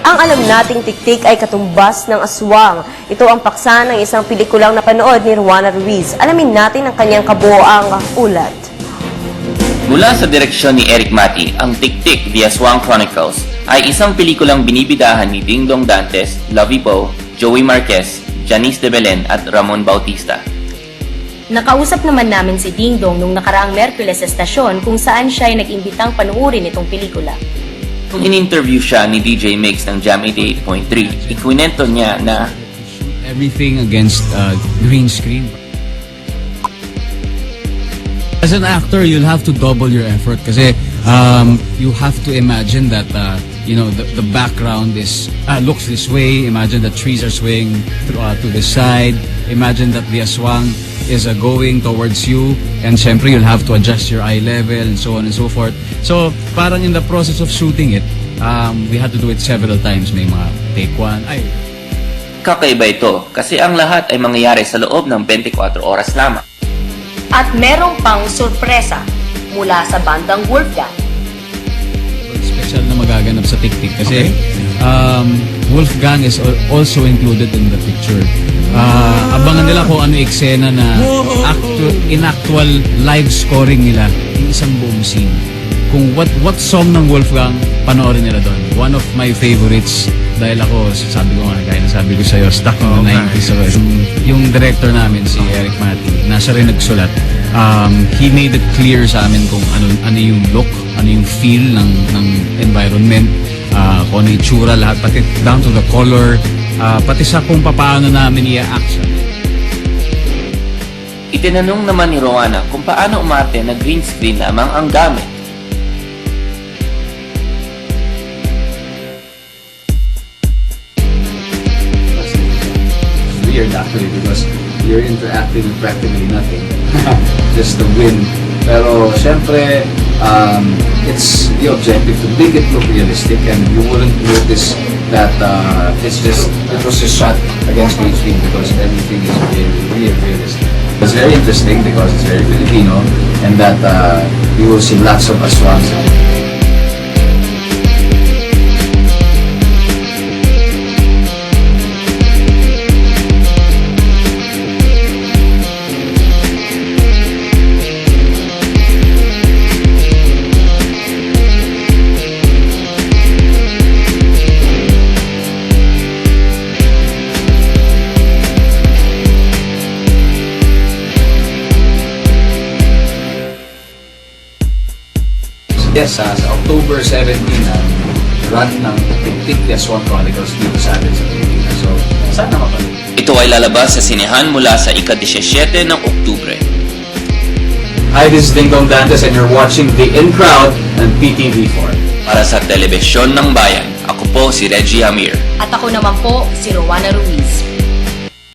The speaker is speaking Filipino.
Ang alam nating tiktik ay katumbas ng aswang. Ito ang paksa ng isang pelikulang napanood ni Juana Ruiz. Alamin natin ang kanyang kabuoang ulat. Mula sa direksyon ni Eric Mati, ang Tiktik, The Aswang Chronicles ay isang pelikulang binibidahan ni Ding Dong Dantes, Lovie Poe, Joey Marquez, Janice de Belen at Ramon Bautista. Nakausap naman namin si Ding Dong nung nakaraang Merkules sa estasyon kung saan siya ay nag-imbitang panuorin itong pelikula. Kung in-interview siya ni DJ Mix ng Jam 88.3, ikwinento niya na everything against green screen. As an actor, you'll have to double your effort kasi you have to imagine that the background is looks this way. Imagine that trees are swaying to the side. Imagine that the aswang is going towards you, and syempre you'll have to adjust your eye level and so on and so forth. So parang in the process of shooting it, we had to do it several times. May mga take one. kakaiba ito kasi ang lahat ay mangyayari sa loob ng 24 oras lamang. At merong pang sorpresa mula sa bandang Wolfgang. Special na magaganap sa Tiktik kasi Wolfgang is also included in the picture. Abangan nila kung ano eksena na in actual live scoring nila yung isang buong scene. Kung what song ng Wolfgang panoorin nila doon. One of my favorites dahil ako, sabi ko nga, kaya nasabi ko sa'yo, stuck in the 90s. So, yung director namin, si Eric Mati, nasa rin nagsulat. He made it clear sa amin kung ano yung look, ano yung feel ng environment, kung ano yung tsura, lahat, pati down to the color, pati sa kung paano namin i-act siya. Itinanong naman ni Roana kung paano umarte na green screen lamang ang gamit. Weird actually because you're interacting with practically nothing. Just the wind. Pero syempre, it's the objective to make it look realistic, and you wouldn't notice that it was just shot against green screen because everything is really realistic. It's very interesting because it's very Filipino, and that you will see lots of aswangs. Yes, sa October 17, run ng Tiktik, The Aswang Chronicles dito sa atin sa Pilipinas. So, sana mapanood. Ito ay lalabas sa sinehan mula sa ika-17 ng Oktubre. Hi, this is Ding Dong Dantes and you're watching The In Crowd and PTV4. Para sa Telebisyon ng Bayan, ako po si Reggie Amir. At ako naman po, si Roana Ruiz.